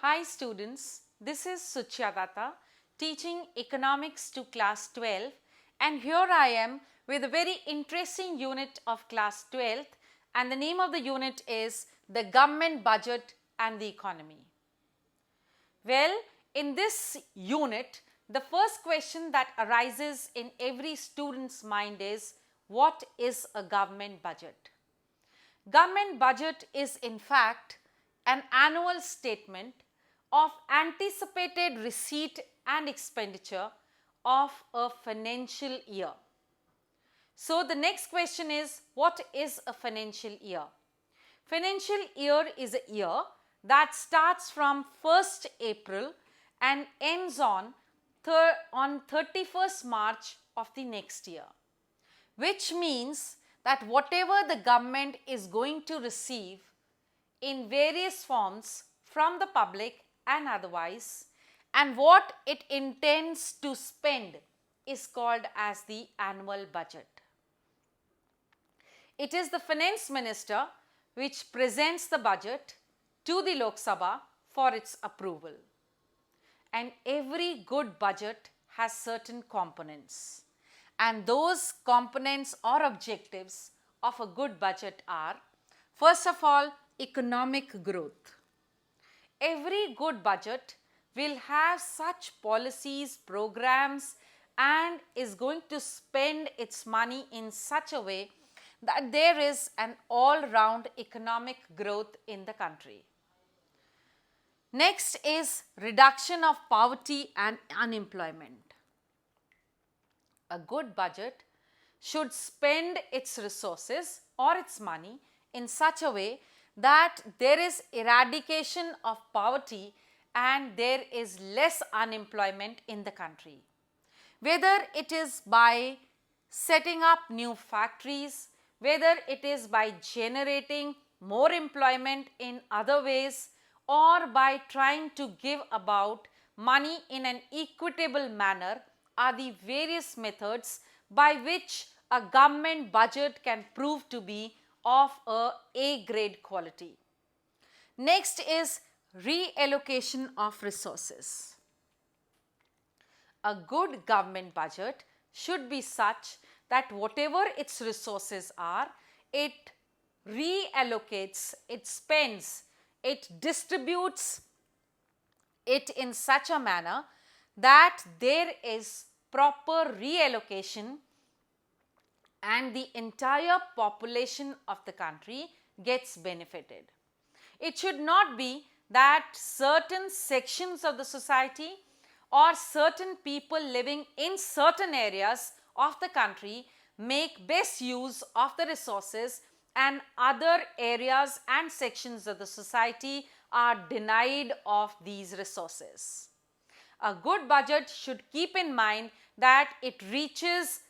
Hi students, this is Suchyadata teaching economics to class 12 and here I am with a very interesting unit of class 12th and the name of the unit is the government budget and the economy. Well, in this unit, the first question that arises in every student's mind is, what is a government budget? Government budget is in fact an annual statement of anticipated receipt and expenditure of a financial year. So the next question is, what is a financial year? Financial year is a year that starts from 1st April and ends on 31st March of the next year, which means that whatever the government is going to receive in various forms from the public and otherwise, and what it intends to spend is called as the annual budget. It is the finance minister which presents the budget to the Lok Sabha for its approval. And every good budget has certain components. And those components or objectives of a good budget are, first of all, economic growth. Every good budget will have such policies, programs, and is going to spend its money in such a way that there is an all-round economic growth in the country. Next is reduction of poverty and unemployment. A good budget should spend its resources or its money in such a way that there is eradication of poverty and there is less unemployment in the country. Whether it is by setting up new factories, whether it is by generating more employment in other ways, or by trying to give about money in an equitable manner are the various methods by which a government budget can prove to be of A grade quality. Next is reallocation of resources. A good government budget should be such that whatever its resources are, it reallocates, it spends, it distributes it in such a manner that there is proper reallocation and the entire population of the country gets benefited. It should not be that certain sections of the society or certain people living in certain areas of the country make best use of the resources and other areas and sections of the society are denied of these resources. A good budget should keep in mind that it reaches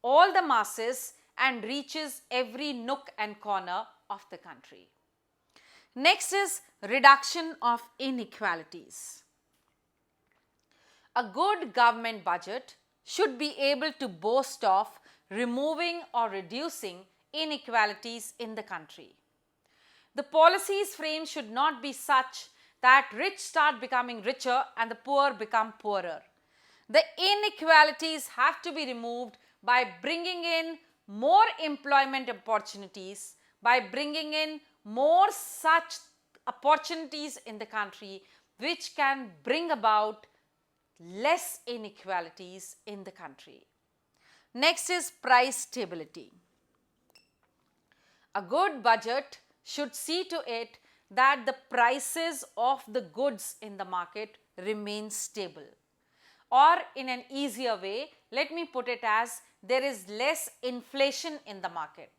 all the masses and reaches every nook and corner of the country. Next is reduction of inequalities. A good government budget should be able to boast of removing or reducing inequalities in the country. The policies framed should not be such that rich start becoming richer and the poor become poorer. The inequalities have to be removed by bringing in more employment opportunities, by bringing in more such opportunities in the country which can bring about less inequalities in the country. Next is price stability. A good budget should see to it that the prices of the goods in the market remain stable. Or in an easier way, let me put it as there is less inflation in the market.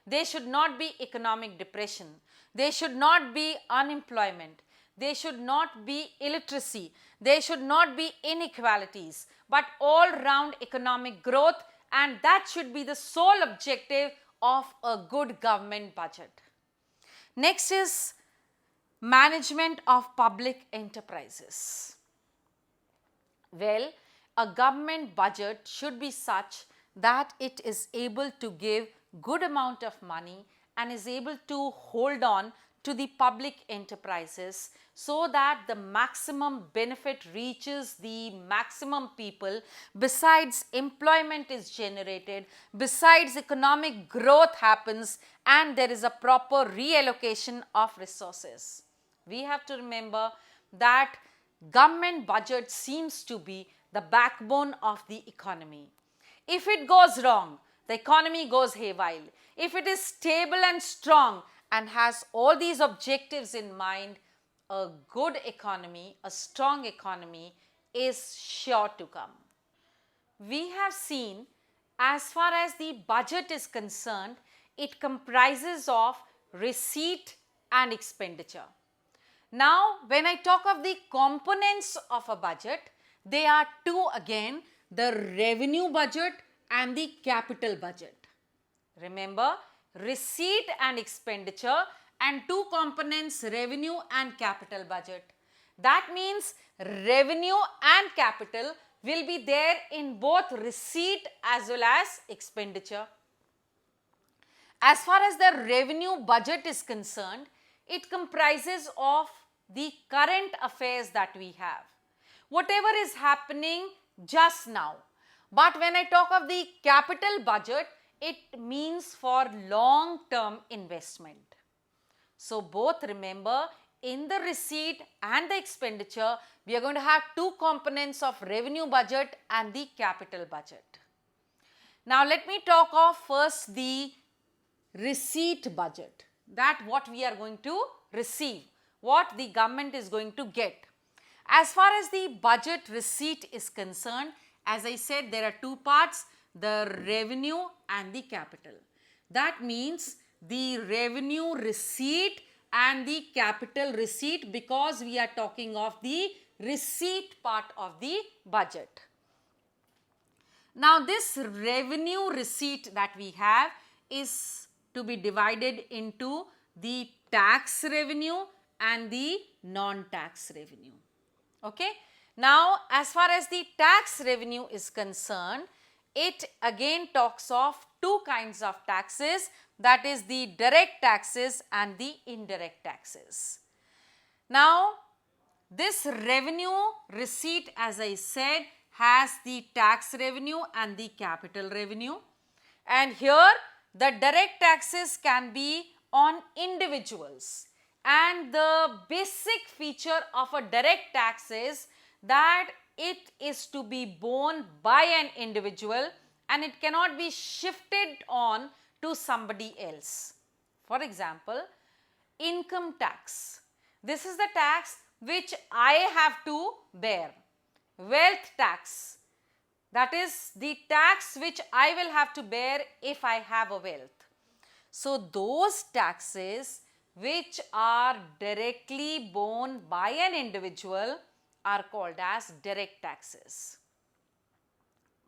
There should not be economic depression. There should not be unemployment. There should not be illiteracy. There should not be inequalities, but all round economic growth, and that should be the sole objective of a good government budget. Next is management of public enterprises. Well, a government budget should be such that it is able to give good amount of money and is able to hold on to the public enterprises so that the maximum benefit reaches the maximum people, besides employment is generated, besides economic growth happens, and there is a proper reallocation of resources. We have to remember that government budget seems to be the backbone of the economy. If it goes wrong, the economy goes haywire. If it is stable and strong and has all these objectives in mind, a good economy, a strong economy is sure to come. We have seen, as far as the budget is concerned, it comprises of receipt and expenditure. Now, when I talk of the components of a budget, they are two again, the revenue budget and the capital budget. Remember, receipt and expenditure, and two components, revenue and capital budget. That means revenue and capital will be there in both receipt as well as expenditure. As far as the revenue budget is concerned, it comprises of the current affairs that we have, whatever is happening just now. But when I talk of the capital budget, it means for long term investment. So both, remember, in the receipt and the expenditure, we are going to have two components of revenue budget and the capital budget. Now let me talk of first the receipt budget, that what we are going to receive, what the government is going to get. As far as the budget receipt is concerned, as I said, there are two parts, the revenue and the capital. That means the revenue receipt and the capital receipt, because we are talking of the receipt part of the budget. Now this revenue receipt that we have is to be divided into the tax revenue and the non-tax revenue. Okay. Now as far as the tax revenue is concerned, it again talks of two kinds of taxes, that is the direct taxes and the indirect taxes. Now this revenue receipt, as I said, has the tax revenue and the capital revenue, and here the direct taxes can be on individuals, and the basic feature of a direct tax is that it is to be borne by an individual and it cannot be shifted on to somebody else. For example, income tax. This is the tax which I have to bear. Wealth tax, that is the tax which I will have to bear if I have a wealth. So those taxes which are directly borne by an individual are called as direct taxes.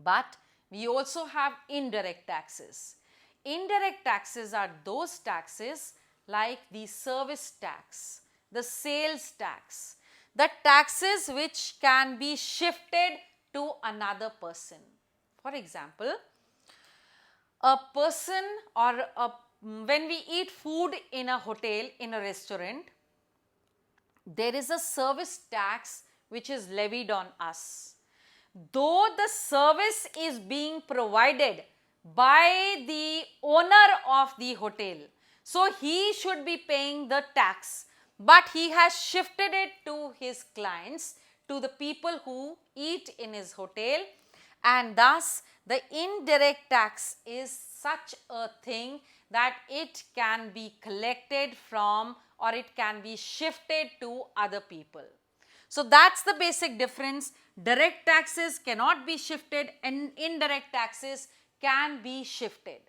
But we also have indirect taxes. Indirect taxes are those taxes like the service tax, the sales tax, the taxes which can be shifted to another person. For example, a person or when we eat food in a hotel, in a restaurant, there is a service tax which is levied on us. Though the service is being provided by the owner of the hotel, so he should be paying the tax, but he has shifted it to his clients, to the people who eat in his hotel, and thus the indirect tax is such a thing that it can be collected from or it can be shifted to other people. So that's the basic difference. Direct taxes cannot be shifted and indirect taxes can be shifted.